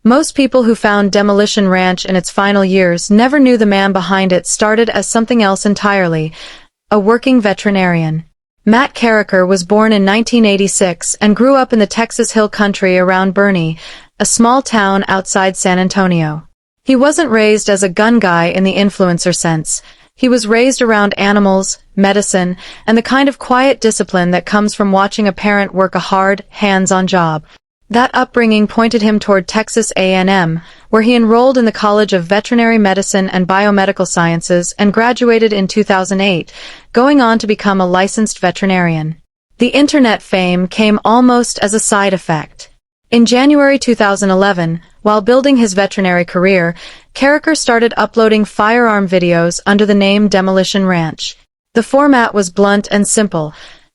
Most people who found Demolition Ranch in its final years never knew the man behind it started as something else entirely, a working veterinarian. Matt Carriker was born in 1986 and grew up in the Texas Hill Country around Boerne, a small town outside San Antonio. He wasn't raised as a gun guy in the influencer sense. He was raised around animals, medicine, and the kind of quiet discipline that comes from watching a parent work a hard, hands-on job. That upbringing pointed him toward Texas A&M, where he enrolled in the College of Veterinary Medicine and Biomedical Sciences and graduated in 2008, going on to become a licensed veterinarian. The internet fame came almost as a side effect. In January 2011, while building his veterinary career, Carriker started uploading firearm videos under the name Demolition Ranch. The format was blunt and simple.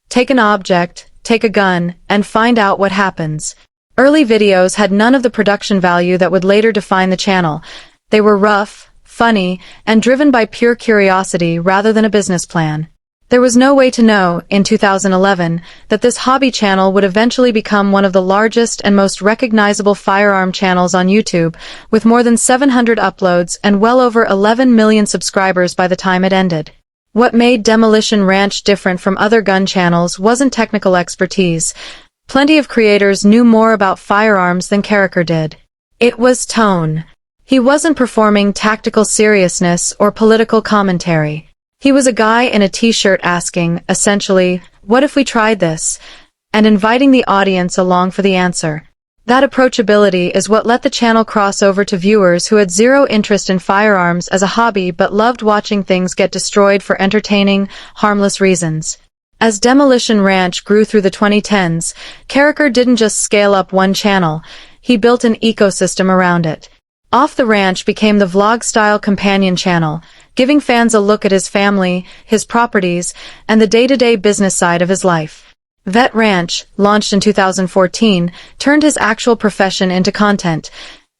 Take an object, take a gun, and find out what happens. Early videos had none of the production value that would later define the channel. They were rough, funny, and driven by pure curiosity rather than a business plan. There was no way to know, in 2011, that this hobby channel would eventually become one of the largest and most recognizable firearm channels on YouTube, with more than 700 uploads and well over 11 million subscribers by the time it ended. What made Demolition Ranch different from other gun channels wasn't technical expertise. Plenty of creators knew more about firearms than Carriker did. It was tone. He wasn't performing tactical seriousness or political commentary. He was a guy in a t-shirt asking, essentially, "What if we tried this?" and inviting the audience along for the answer. That approachability is what let the channel cross over to viewers who had zero interest in firearms as a hobby but loved watching things get destroyed for entertaining, harmless reasons. As Demolition Ranch grew through the 2010s, Carriker didn't just scale up one channel, he built an ecosystem around it. Off the Ranch became the vlog-style companion channel, giving fans a look at his family, his properties, and the day-to-day business side of his life. Vet Ranch, launched in 2014, turned his actual profession into content,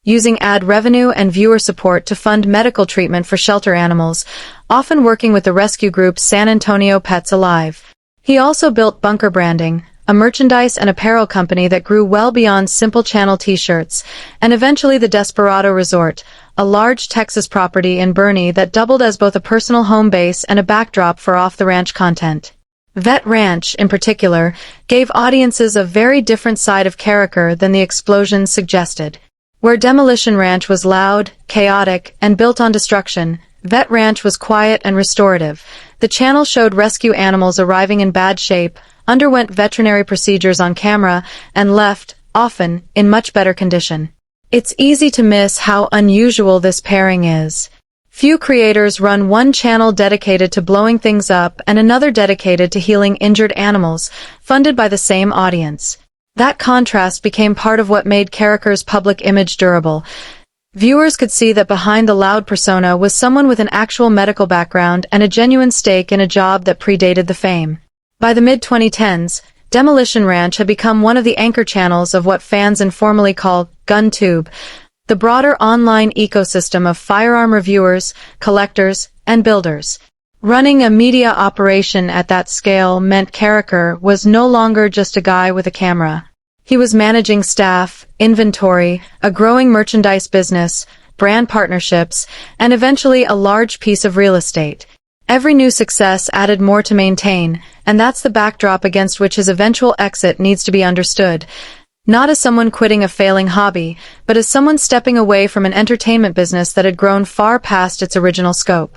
using ad revenue and viewer support to fund medical treatment for shelter animals, often working with the rescue group San Antonio Pets Alive. He also built Bunker Branding, a merchandise and apparel company that grew well beyond simple channel t-shirts, and eventually the Desperado Resort, a large Texas property in Boerne that doubled as both a personal home base and a backdrop for off-the-ranch content. Vet Ranch, in particular, gave audiences a very different side of Carriker than the explosions suggested. Where Demolition Ranch was loud, chaotic, and built on destruction, Vet Ranch was quiet and restorative. The channel showed rescue animals arriving in bad shape, underwent veterinary procedures on camera, and left, often, in much better condition. It's easy to miss how unusual this pairing is. Few creators run one channel dedicated to blowing things up and another dedicated to healing injured animals, funded by the same audience. That contrast became part of what made Carriker's public image durable. Viewers could see that behind the loud persona was someone with an actual medical background and a genuine stake in a job that predated the fame. By the mid-2010s, Demolition Ranch had become one of the anchor channels of what fans informally call GunTube, the broader online ecosystem of firearm reviewers, collectors, and builders. Running a media operation at that scale meant Carriker was no longer just a guy with a camera. He was managing staff, inventory, a growing merchandise business, brand partnerships, and eventually a large piece of real estate. Every new success added more to maintain, and that's the backdrop against which his eventual exit needs to be understood. Not as someone quitting a failing hobby, but as someone stepping away from an entertainment business that had grown far past its original scope.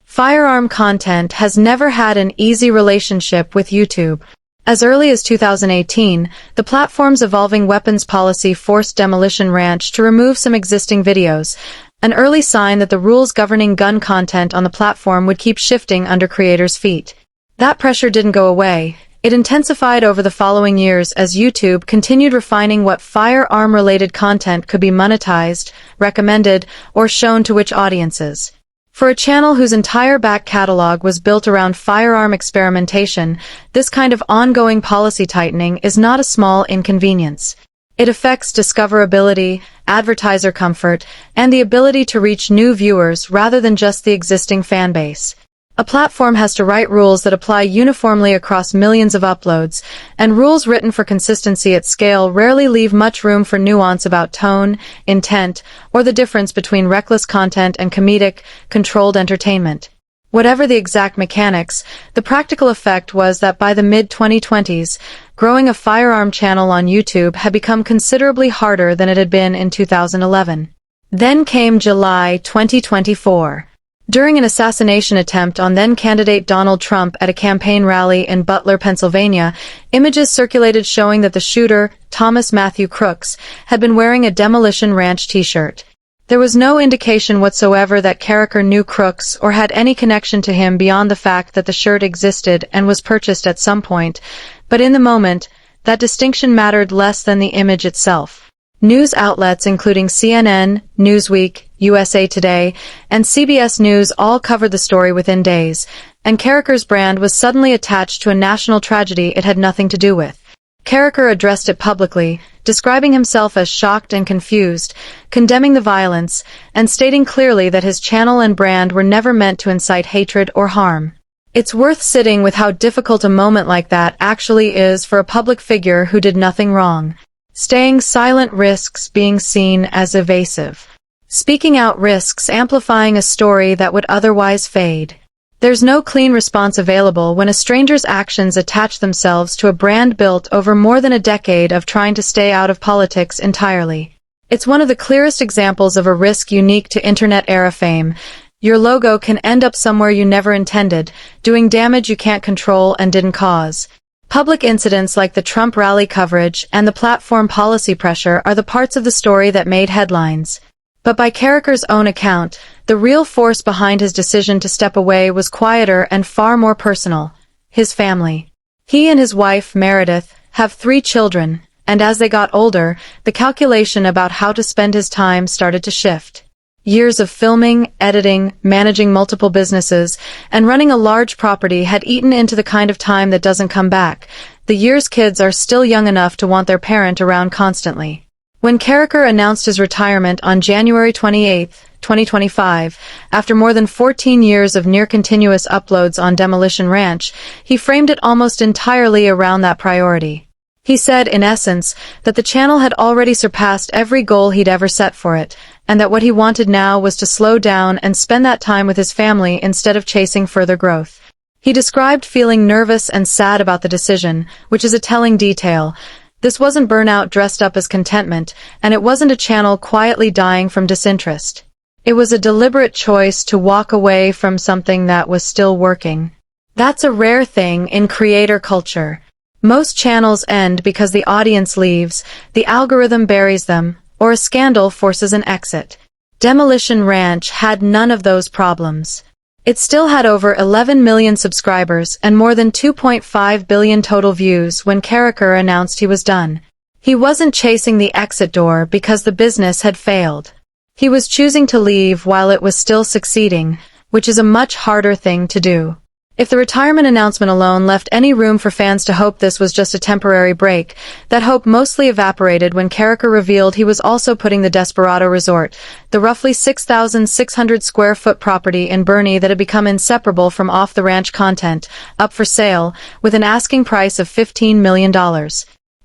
Firearm content has never had an easy relationship with YouTube. As early as 2018, the platform's evolving weapons policy forced Demolition Ranch to remove some existing videos, an early sign that the rules governing gun content on the platform would keep shifting under creators' feet. That pressure didn't go away. It intensified over the following years as YouTube continued refining what firearm-related content could be monetized, recommended, or shown to which audiences. For a channel whose entire back catalog was built around firearm experimentation, this kind of ongoing policy tightening is not a small inconvenience. It affects discoverability, advertiser comfort, and the ability to reach new viewers rather than just the existing fan base. A platform has to write rules that apply uniformly across millions of uploads, and rules written for consistency at scale rarely leave much room for nuance about tone, intent, or the difference between reckless content and comedic, controlled entertainment. Whatever the exact mechanics, the practical effect was that by the mid-2020s, growing a firearm channel on YouTube had become considerably harder than it had been in 2011. Then came July 2024. During an assassination attempt on then-candidate Donald Trump at a campaign rally in Butler, Pennsylvania, images circulated showing that the shooter, Thomas Matthew Crooks, had been wearing a Demolition Ranch t-shirt. There was no indication whatsoever that Carriker knew Crooks or had any connection to him beyond the fact that the shirt existed and was purchased at some point, but in the moment, that distinction mattered less than the image itself. News outlets including CNN, Newsweek, USA Today, and CBS News all covered the story within days, and Carriker's brand was suddenly attached to a national tragedy it had nothing to do with. Carriker addressed it publicly, describing himself as shocked and confused, condemning the violence, and stating clearly that his channel and brand were never meant to incite hatred or harm. It's worth sitting with how difficult a moment like that actually is for a public figure who did nothing wrong. Staying silent risks being seen as evasive. Speaking out risks amplifying a story that would otherwise fade. There's no clean response available when a stranger's actions attach themselves to a brand built over more than a decade of trying to stay out of politics entirely. It's one of the clearest examples of a risk unique to internet-era fame. Your logo can end up somewhere you never intended, doing damage you can't control and didn't cause. Public incidents like the Trump rally coverage and the platform policy pressure are the parts of the story that made headlines. But by Carriker's own account, the real force behind his decision to step away was quieter and far more personal: his family. He and his wife, Meredith, have 3 children, and as they got older, the calculation about how to spend his time started to shift. Years of filming, editing, managing multiple businesses, and running a large property had eaten into the kind of time that doesn't come back. The years kids are still young enough to want their parent around constantly. When Carriker announced his retirement on January 28, 2025, after more than 14 years of near-continuous uploads on Demolition Ranch, he framed it almost entirely around that priority. He said, in essence, that the channel had already surpassed every goal he'd ever set for it, and that what he wanted now was to slow down and spend that time with his family instead of chasing further growth. He described feeling nervous and sad about the decision, which is a telling detail. This wasn't burnout dressed up as contentment, and it wasn't a channel quietly dying from disinterest. It was a deliberate choice to walk away from something that was still working. That's a rare thing in creator culture. Most channels end because the audience leaves, the algorithm buries them, or a scandal forces an exit. Demolition Ranch had none of those problems. It still had over 11 million subscribers and more than 2.5 billion total views when Carriker announced he was done. He wasn't chasing the exit door because the business had failed. He was choosing to leave while it was still succeeding, which is a much harder thing to do. If the retirement announcement alone left any room for fans to hope this was just a temporary break, that hope mostly evaporated when Carriker revealed he was also putting the Desperado Resort, the roughly 6,600 square foot property in Boerne that had become inseparable from off-the-ranch content, up for sale, with an asking price of $15 million.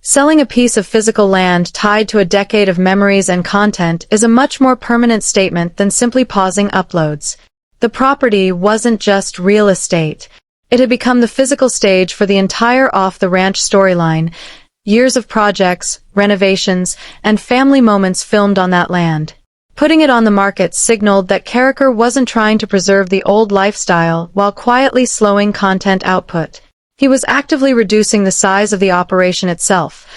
Selling a piece of physical land tied to a decade of memories and content is a much more permanent statement than simply pausing uploads. The property wasn't just real estate. It had become the physical stage for the entire off-the-ranch storyline. Years of projects, renovations, and family moments filmed on that land. Putting it on the market signaled that Carriker wasn't trying to preserve the old lifestyle while quietly slowing content output. He was actively reducing the size of the operation itself.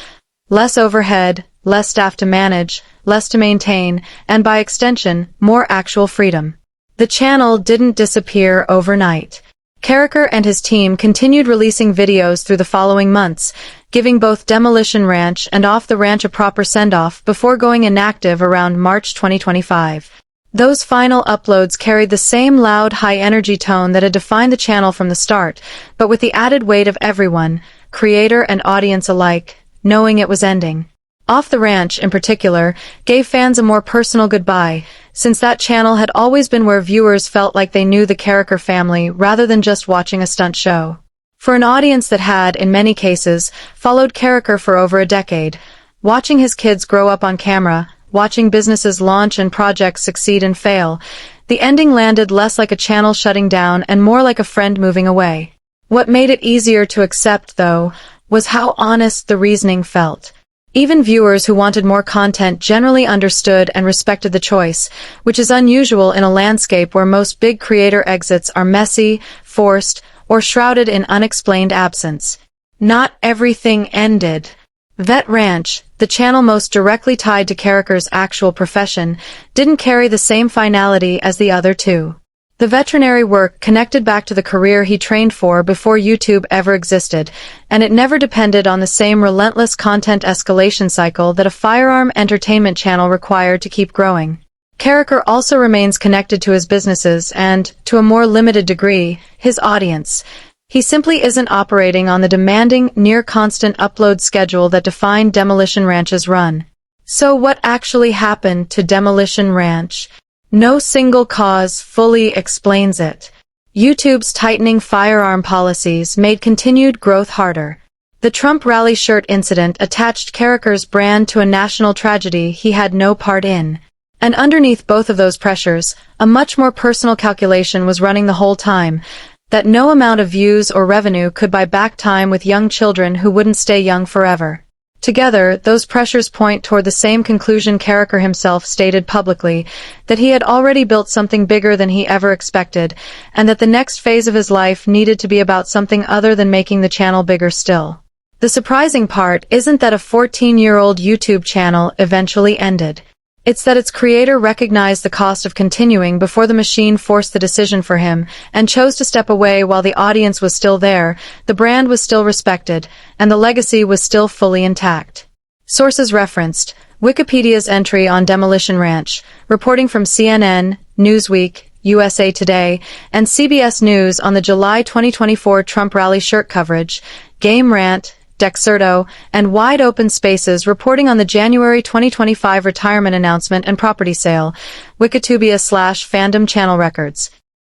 Less overhead, less staff to manage, less to maintain, and by extension, more actual freedom. The channel didn't disappear overnight. Carriker and his team continued releasing videos through the following months, giving both Demolition Ranch and Off the Ranch a proper send-off before going inactive around March 2025. Those final uploads carried the same loud, high-energy tone that had defined the channel from the start, but with the added weight of everyone, creator and audience alike, knowing it was ending. Off the Ranch, in particular, gave fans a more personal goodbye, since that channel had always been where viewers felt like they knew the Carriker family rather than just watching a stunt show. For an audience that had, in many cases, followed Carriker for over a decade, watching his kids grow up on camera, watching businesses launch and projects succeed and fail, the ending landed less like a channel shutting down and more like a friend moving away. What made it easier to accept, though, was how honest the reasoning felt. Even viewers who wanted more content generally understood and respected the choice, which is unusual in a landscape where most big creator exits are messy, forced, or shrouded in unexplained absence. Not everything ended. Vet Ranch, the channel most directly tied to Carriker's actual profession, didn't carry the same finality as the other two. The veterinary work connected back to the career he trained for before YouTube ever existed, and it never depended on the same relentless content escalation cycle that a firearm entertainment channel required to keep growing. Carriker also remains connected to his businesses and, to a more limited degree, his audience. He simply isn't operating on the demanding, near-constant upload schedule that defined Demolition Ranch's run. So what actually happened to Demolition Ranch? No single cause fully explains it. YouTube's tightening firearm policies made continued growth harder. The Trump rally shirt incident attached Carriker's brand to a national tragedy he had no part in. And underneath both of those pressures, a much more personal calculation was running the whole time, that no amount of views or revenue could buy back time with young children who wouldn't stay young forever. Together, those pressures point toward the same conclusion Carriker himself stated publicly, that he had already built something bigger than he ever expected, and that the next phase of his life needed to be about something other than making the channel bigger still. The surprising part isn't that a 14-year-old YouTube channel eventually ended. It's that its creator recognized the cost of continuing before the machine forced the decision for him, and chose to step away while the audience was still there, the brand was still respected, and the legacy was still fully intact. Sources referenced: Wikipedia's entry on Demolition Ranch, reporting from CNN, Newsweek, USA Today, and CBS News on the July 2024 Trump rally shirt coverage, Game Rant, Dexerto, and Wide Open Spaces reporting on the January 2025 retirement announcement and property sale, Wikitubia/Fandom Channel Records.